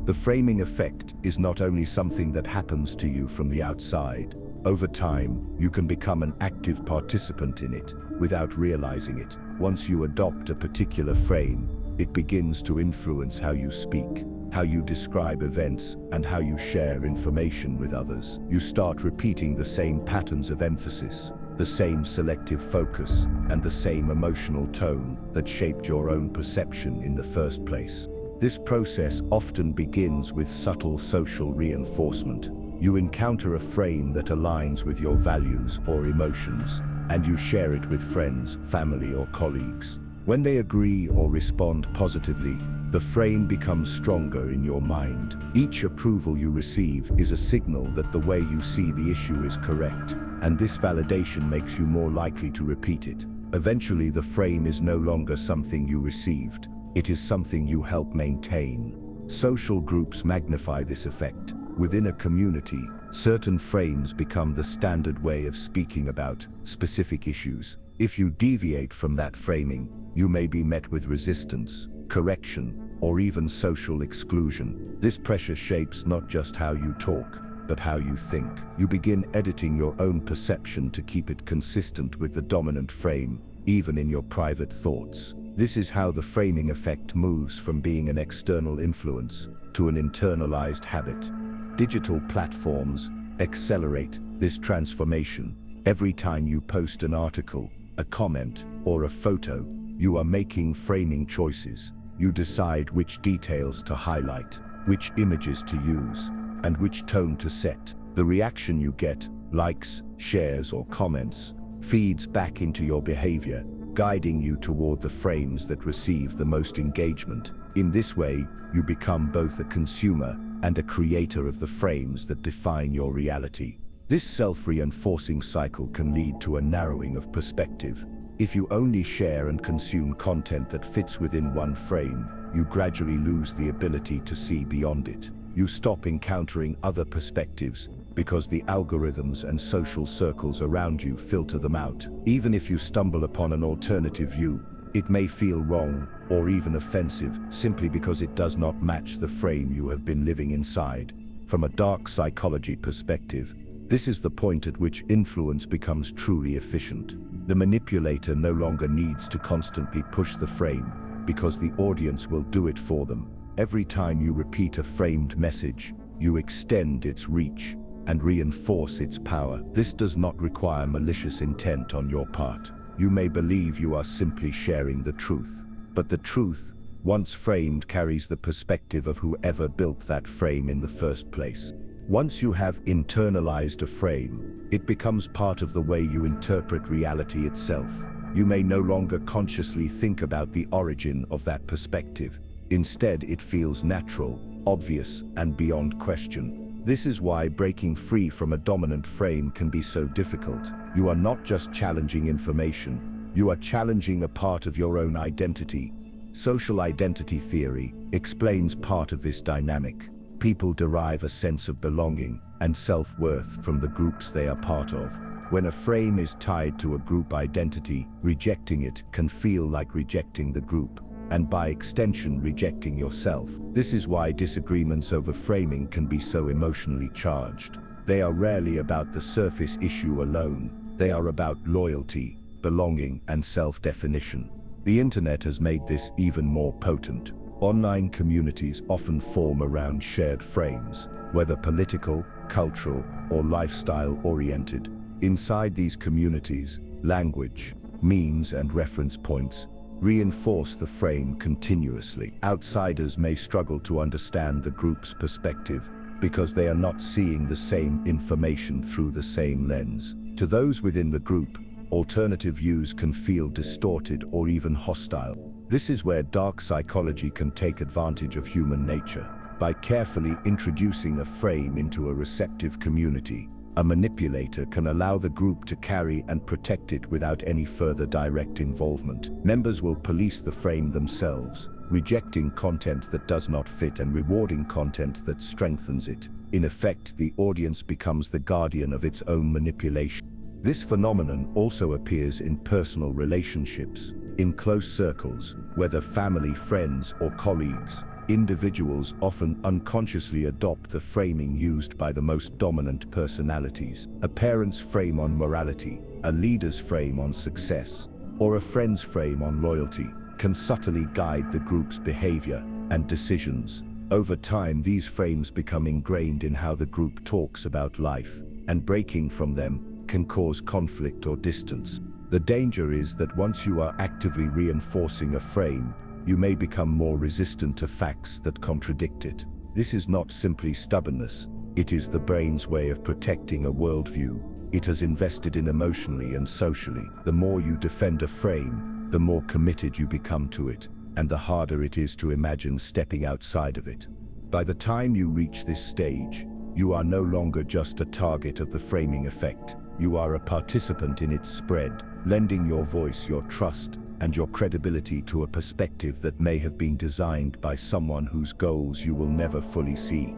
The framing effect is not only something that happens to you from the outside. Over time, you can become an active participant in it without realizing it. Once you adopt a particular frame, it begins to influence how you speak, how you describe events, and how you share information with others. You start repeating the same patterns of emphasis, the same selective focus, and the same emotional tone that shaped your own perception in the first place. This process often begins with subtle social reinforcement. You encounter a frame that aligns with your values or emotions, and you share it with friends, family, or colleagues. When they agree or respond positively, the frame becomes stronger in your mind. Each approval you receive is a signal that the way you see the issue is correct, and this validation makes you more likely to repeat it. Eventually, the frame is no longer something you received. It is something you help maintain. Social groups magnify this effect. Within a community, certain frames become the standard way of speaking about specific issues. If you deviate from that framing, you may be met with resistance, correction, or even social exclusion. This pressure shapes not just how you talk, but how you think. You begin editing your own perception to keep it consistent with the dominant frame, even in your private thoughts. This is how the framing effect moves from being an external influence to an internalized habit. Digital platforms accelerate this transformation. Every time you post an article, a comment, or a photo, you are making framing choices. You decide which details to highlight, which images to use, and which tone to set. The reaction you get, likes, shares, or comments, feeds back into your behavior, guiding you toward the frames that receive the most engagement. In this way, you become both a consumer and a creator of the frames that define your reality. This self-reinforcing cycle can lead to a narrowing of perspective. If you only share and consume content that fits within one frame, you gradually lose the ability to see beyond it. You stop encountering other perspectives because the algorithms and social circles around you filter them out. Even if you stumble upon an alternative view, it may feel wrong or even offensive simply because it does not match the frame you have been living inside. From a dark psychology perspective, this is the point at which influence becomes truly efficient. The manipulator no longer needs to constantly push the frame because the audience will do it for them. Every time you repeat a framed message, you extend its reach and reinforce its power. This does not require malicious intent on your part. You may believe you are simply sharing the truth, but the truth, once framed, carries the perspective of whoever built that frame in the first place. Once you have internalized a frame, it becomes part of the way you interpret reality itself. You may no longer consciously think about the origin of that perspective. Instead, it feels natural, obvious, and beyond question. This is why breaking free from a dominant frame can be so difficult. You are not just challenging information, you are challenging a part of your own identity. Social identity theory explains part of this dynamic. People derive a sense of belonging and self-worth from the groups they are part of. When a frame is tied to a group identity, rejecting it can feel like rejecting the group, and by extension rejecting yourself. This is why disagreements over framing can be so emotionally charged. They are rarely about the surface issue alone. They are about loyalty, belonging, and self-definition. The internet has made this even more potent. Online communities often form around shared frames, whether political, cultural, or lifestyle-oriented. Inside these communities, language, memes, and reference points reinforce the frame continuously. Outsiders may struggle to understand the group's perspective because they are not seeing the same information through the same lens. To those within the group, alternative views can feel distorted or even hostile. This is where dark psychology can take advantage of human nature. By carefully introducing a frame into a receptive community, a manipulator can allow the group to carry and protect it without any further direct involvement. Members will police the frame themselves, rejecting content that does not fit and rewarding content that strengthens it. In effect, the audience becomes the guardian of its own manipulation. This phenomenon also appears in personal relationships. In close circles, whether family, friends, or colleagues, individuals often unconsciously adopt the framing used by the most dominant personalities. A parent's frame on morality, a leader's frame on success, or a friend's frame on loyalty can subtly guide the group's behavior and decisions. Over time, these frames become ingrained in how the group talks about life, and breaking from them can cause conflict or distance. The danger is that once you are actively reinforcing a frame, you may become more resistant to facts that contradict it. This is not simply stubbornness, it is the brain's way of protecting a worldview it has invested in emotionally and socially. The more you defend a frame, the more committed you become to it, and the harder it is to imagine stepping outside of it. By the time you reach this stage, you are no longer just a target of the framing effect. You are a participant in its spread, lending your voice, your trust, and your credibility to a perspective that may have been designed by someone whose goals you will never fully see.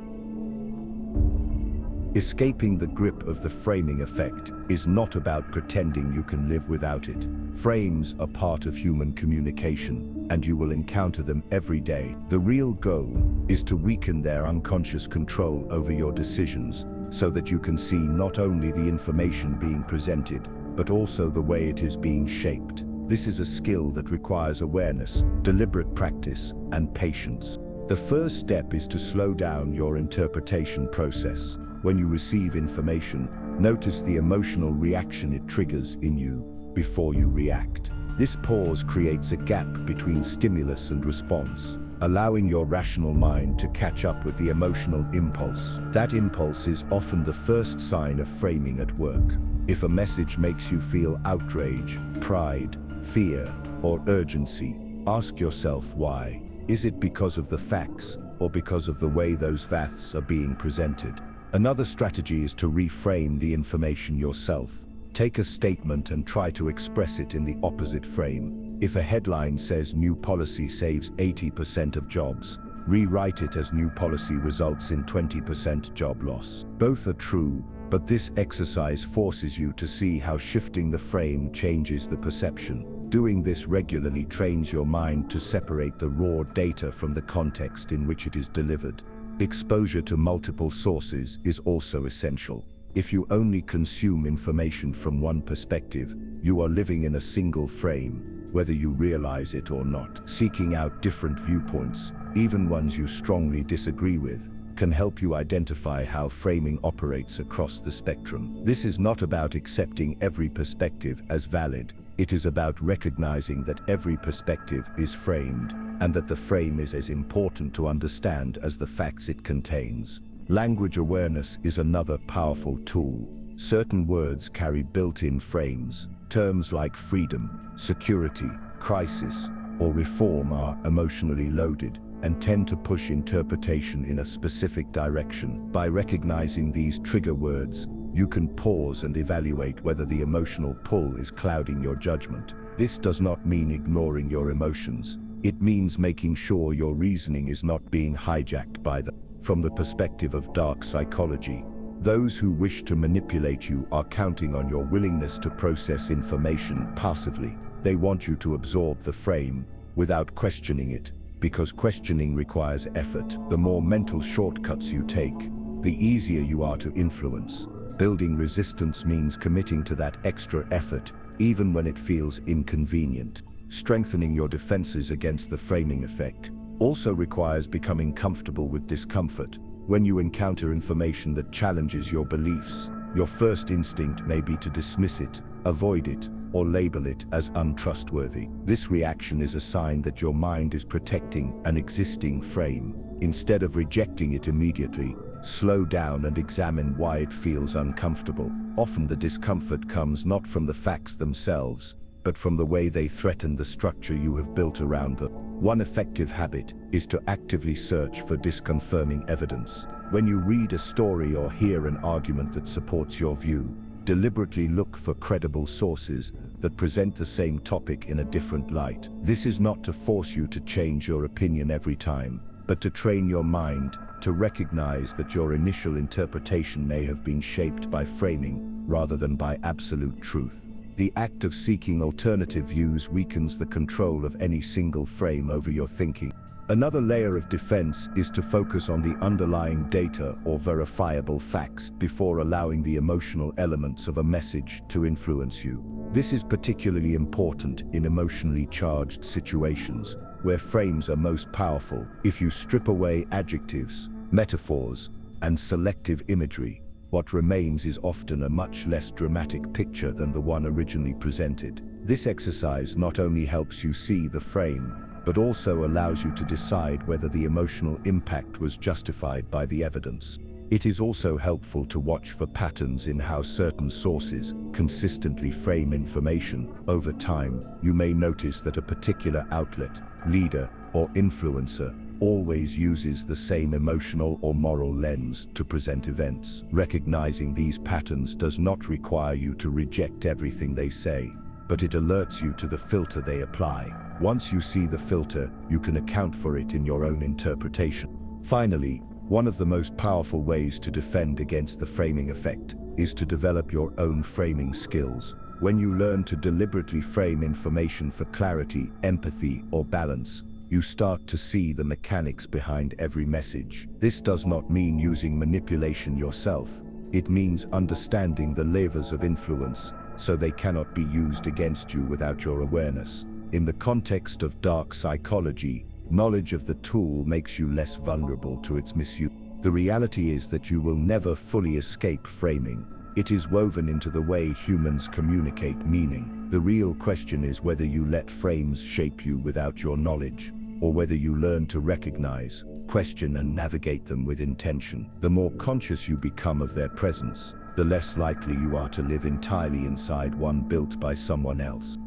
Escaping the grip of the framing effect is not about pretending you can live without it. Frames are part of human communication, and you will encounter them every day. The real goal is to weaken their unconscious control over your decisions, so that you can see not only the information being presented, but also the way it is being shaped. This is a skill that requires awareness, deliberate practice, and patience. The first step is to slow down your interpretation process. When you receive information, notice the emotional reaction it triggers in you before you react. This pause creates a gap between stimulus and response, allowing your rational mind to catch up with the emotional impulse. That impulse is often the first sign of framing at work. If a message makes you feel outrage, pride, fear, or urgency, ask yourself why. Is it because of the facts, or because of the way those facts are being presented? Another strategy is to reframe the information yourself. Take a statement and try to express it in the opposite frame. If a headline says new policy saves 80% of jobs, rewrite it as new policy results in 20% job loss. Both are true, but this exercise forces you to see how shifting the frame changes the perception. Doing this regularly trains your mind to separate the raw data from the context in which it is delivered. Exposure to multiple sources is also essential. If you only consume information from one perspective, you are living in a single frame, whether you realize it or not. Seeking out different viewpoints, even ones you strongly disagree with, can help you identify how framing operates across the spectrum. This is not about accepting every perspective as valid. It is about recognizing that every perspective is framed, and that the frame is as important to understand as the facts it contains. Language awareness is another powerful tool. Certain words carry built-in frames, Terms like freedom, security, crisis, or reform are emotionally loaded and tend to push interpretation in a specific direction. By recognizing these trigger words, you can pause and evaluate whether the emotional pull is clouding your judgment. This does not mean ignoring your emotions. It means making sure your reasoning is not being hijacked by them. From the perspective of dark psychology, those who wish to manipulate you are counting on your willingness to process information passively. They want you to absorb the frame without questioning it, because questioning requires effort. The more mental shortcuts you take, the easier you are to influence. Building resistance means committing to that extra effort, even when it feels inconvenient. Strengthening your defenses against the framing effect also requires becoming comfortable with discomfort. When you encounter information that challenges your beliefs, your first instinct may be to dismiss it, avoid it, or label it as untrustworthy. This reaction is a sign that your mind is protecting an existing frame. Instead of rejecting it immediately, slow down and examine why it feels uncomfortable. Often the discomfort comes not from the facts themselves, but from the way they threaten the structure you have built around them. One effective habit is to actively search for disconfirming evidence. When you read a story or hear an argument that supports your view, deliberately look for credible sources that present the same topic in a different light. This is not to force you to change your opinion every time, but to train your mind to recognize that your initial interpretation may have been shaped by framing rather than by absolute truth. The act of seeking alternative views weakens the control of any single frame over your thinking. Another layer of defense is to focus on the underlying data or verifiable facts before allowing the emotional elements of a message to influence you. This is particularly important in emotionally charged situations, where frames are most powerful. If you strip away adjectives, metaphors, and selective imagery, what remains is often a much less dramatic picture than the one originally presented. This exercise not only helps you see the frame, but also allows you to decide whether the emotional impact was justified by the evidence. It is also helpful to watch for patterns in how certain sources consistently frame information. Over time, you may notice that a particular outlet, leader, or influencer always uses the same emotional or moral lens to present events. Recognizing these patterns does not require you to reject everything they say, but it alerts you to the filter they apply. Once you see the filter, you can account for it in your own interpretation. Finally, one of the most powerful ways to defend against the framing effect is to develop your own framing skills. When you learn to deliberately frame information for clarity, empathy, or balance, you start to see the mechanics behind every message. This does not mean using manipulation yourself. It means understanding the levers of influence so they cannot be used against you without your awareness. In the context of dark psychology, knowledge of the tool makes you less vulnerable to its misuse. The reality is that you will never fully escape framing. It is woven into the way humans communicate meaning. The real question is whether you let frames shape you without your knowledge, or whether you learn to recognize, question, and navigate them with intention. The more conscious you become of their presence, the less likely you are to live entirely inside one built by someone else.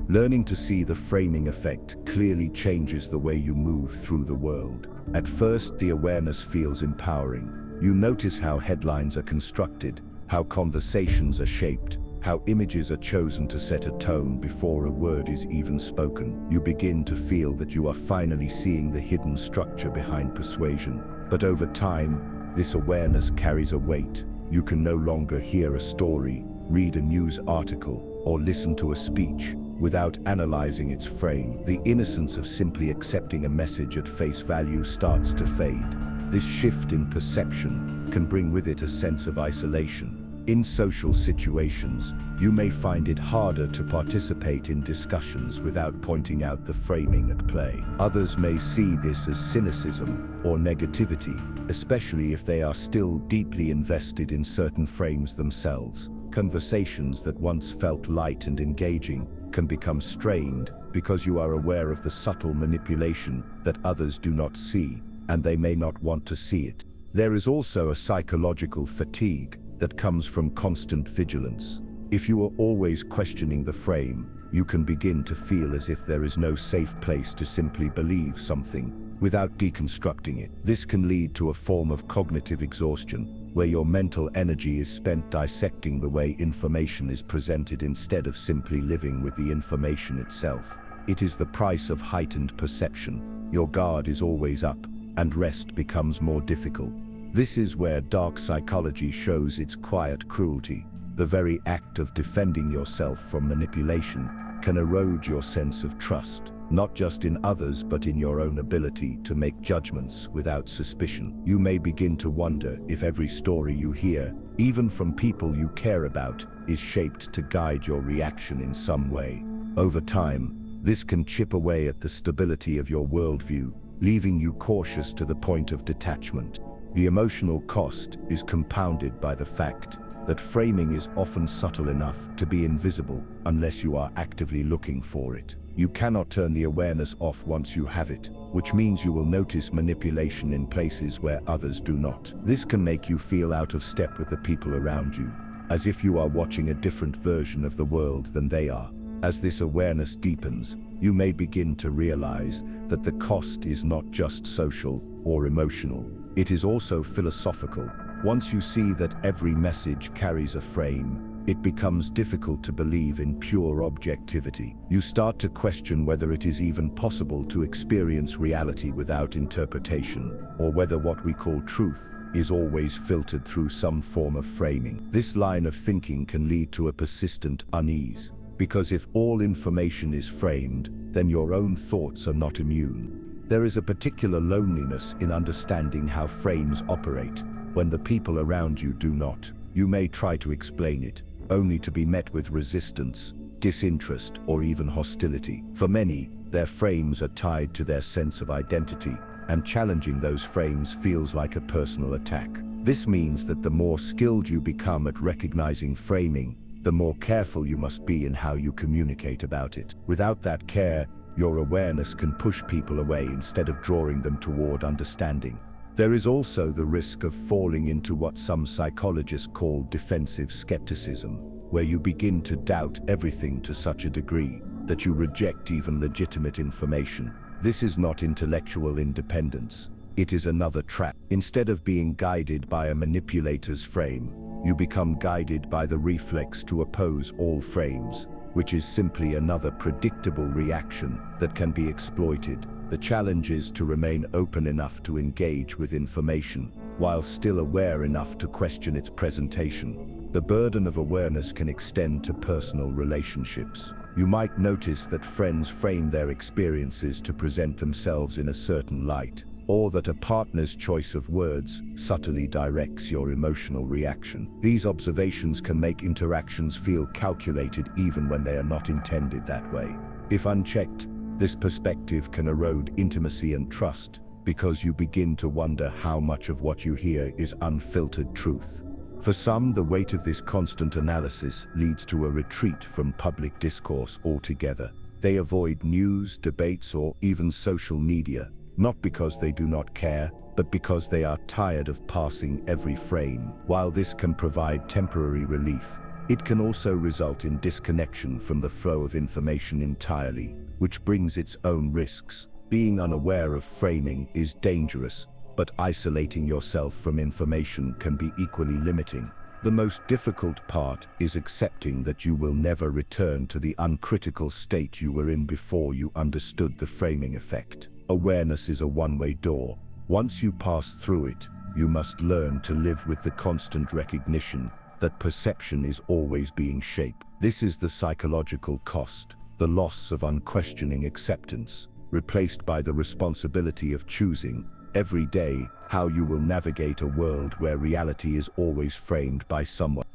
Learning to see the framing effect clearly changes the way you move through the world. At first, the awareness feels empowering. You notice how headlines are constructed, how conversations are shaped, how images are chosen to set a tone before a word is even spoken. You begin to feel that you are finally seeing the hidden structure behind persuasion. But over time, this awareness carries a weight. You can no longer hear a story, read a news article, or listen to a speech without analyzing its frame. The innocence of simply accepting a message at face value starts to fade. This shift in perception can bring with it a sense of isolation. In social situations, you may find it harder to participate in discussions without pointing out the framing at play. Others may see this as cynicism or negativity, especially if they are still deeply invested in certain frames themselves. Conversations that once felt light and engaging can become strained because you are aware of the subtle manipulation that others do not see, and they may not want to see it. There is also a psychological fatigue that comes from constant vigilance. If you are always questioning the frame, you can begin to feel as if there is no safe place to simply believe something without deconstructing it. This can lead to a form of cognitive exhaustion, where your mental energy is spent dissecting the way information is presented instead of simply living with the information itself. It is the price of heightened perception. Your guard is always up, and rest becomes more difficult. This is where dark psychology shows its quiet cruelty. The very act of defending yourself from manipulation can erode your sense of trust, not just in others but in your own ability to make judgments without suspicion. You may begin to wonder if every story you hear, even from people you care about, is shaped to guide your reaction in some way. Over time, this can chip away at the stability of your worldview, leaving you cautious to the point of detachment. The emotional cost is compounded by the fact that framing is often subtle enough to be invisible unless you are actively looking for it. You cannot turn the awareness off once you have it, which means you will notice manipulation in places where others do not. This can make you feel out of step with the people around you, as if you are watching a different version of the world than they are. As this awareness deepens, you may begin to realize that the cost is not just social or emotional, it is also philosophical. Once you see that every message carries a frame, it becomes difficult to believe in pure objectivity. You start to question whether it is even possible to experience reality without interpretation, or whether what we call truth is always filtered through some form of framing. This line of thinking can lead to a persistent unease, because if all information is framed, then your own thoughts are not immune. There is a particular loneliness in understanding how frames operate. When the people around you do not, you may try to explain it, only to be met with resistance, disinterest, or even hostility. For many, their frames are tied to their sense of identity, and challenging those frames feels like a personal attack. This means that the more skilled you become at recognizing framing, the more careful you must be in how you communicate about it. Without that care, your awareness can push people away instead of drawing them toward understanding. There is also the risk of falling into what some psychologists call defensive skepticism, where you begin to doubt everything to such a degree that you reject even legitimate information. This is not intellectual independence. It is another trap. Instead of being guided by a manipulator's frame, you become guided by the reflex to oppose all frames, which is simply another predictable reaction that can be exploited. The challenge is to remain open enough to engage with information, while still aware enough to question its presentation. The burden of awareness can extend to personal relationships. You might notice that friends frame their experiences to present themselves in a certain light, or that a partner's choice of words subtly directs your emotional reaction. These observations can make interactions feel calculated even when they are not intended that way. If unchecked, this perspective can erode intimacy and trust, because you begin to wonder how much of what you hear is unfiltered truth. For some, the weight of this constant analysis leads to a retreat from public discourse altogether. They avoid news, debates, or even social media, not because they do not care, but because they are tired of passing every frame. While this can provide temporary relief, it can also result in disconnection from the flow of information entirely, which brings its own risks. Being unaware of framing is dangerous, but isolating yourself from information can be equally limiting. The most difficult part is accepting that you will never return to the uncritical state you were in before you understood the framing effect. Awareness is a one-way door. Once you pass through it, you must learn to live with the constant recognition that perception is always being shaped. This is the psychological cost, the loss of unquestioning acceptance, replaced by the responsibility of choosing, every day, how you will navigate a world where reality is always framed by someone.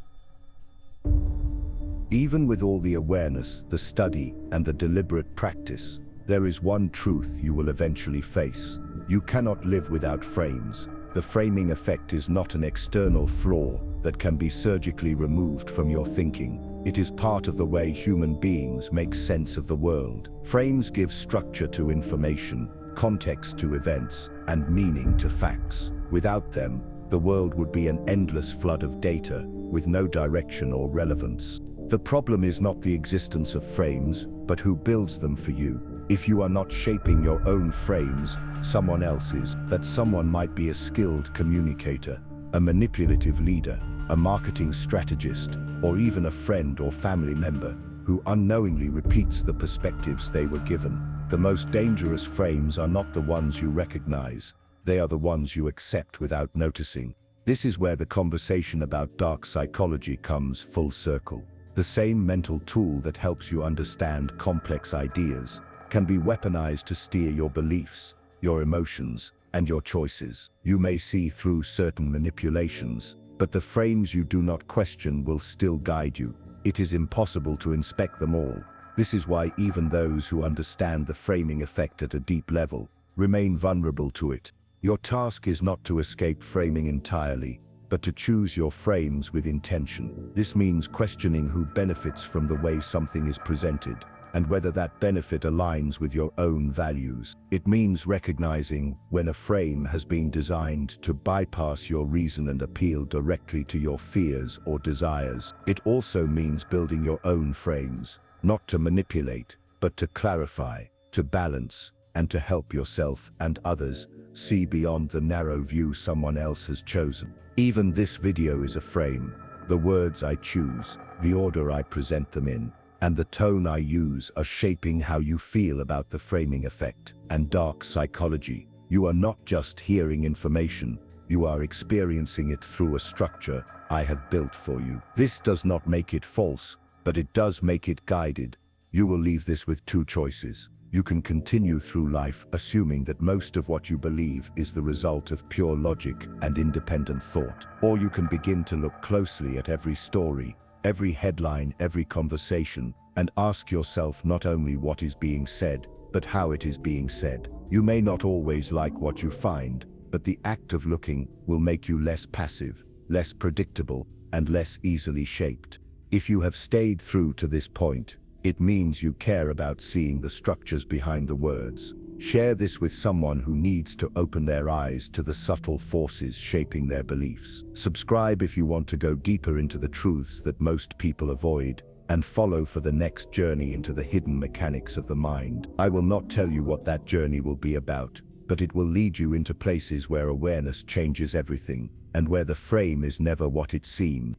Even with all the awareness, the study, and the deliberate practice, there is one truth you will eventually face. You cannot live without frames. The framing effect is not an external flaw that can be surgically removed from your thinking. It is part of the way human beings make sense of the world. Frames give structure to information, context to events, and meaning to facts. Without them, the world would be an endless flood of data with no direction or relevance. The problem is not the existence of frames, but who builds them for you. If you are not shaping your own frames, someone else's. That someone might be a skilled communicator, a manipulative leader, a marketing strategist, or even a friend or family member who unknowingly repeats the perspectives they were given. The most dangerous frames are not the ones you recognize, they are the ones you accept without noticing. This is where the conversation about dark psychology comes full circle. The same mental tool that helps you understand complex ideas can be weaponized to steer your beliefs, your emotions, and your choices. You may see through certain manipulations, but the frames you do not question will still guide you. It is impossible to inspect them all. This is why even those who understand the framing effect at a deep level remain vulnerable to it. Your task is not to escape framing entirely, but to choose your frames with intention. This means questioning who benefits from the way something is presented, and whether that benefit aligns with your own values. It means recognizing when a frame has been designed to bypass your reason and appeal directly to your fears or desires. It also means building your own frames, not to manipulate, but to clarify, to balance, and to help yourself and others see beyond the narrow view someone else has chosen. Even this video is a frame. The words I choose, the order I present them in, and the tone I use are shaping how you feel about the framing effect. And dark psychology, you are not just hearing information, you are experiencing it through a structure I have built for you. This does not make it false, but it does make it guided. You will leave this with two choices. You can continue through life assuming that most of what you believe is the result of pure logic and independent thought. Or you can begin to look closely at every story, every headline, every conversation, and ask yourself not only what is being said, but how it is being said. You may not always like what you find, but the act of looking will make you less passive, less predictable, and less easily shaped. If you have stayed through to this point, it means you care about seeing the structures behind the words. Share this with someone who needs to open their eyes to the subtle forces shaping their beliefs. Subscribe if you want to go deeper into the truths that most people avoid, and follow for the next journey into the hidden mechanics of the mind. I will not tell you what that journey will be about, but it will lead you into places where awareness changes everything, and where the frame is never what it seemed.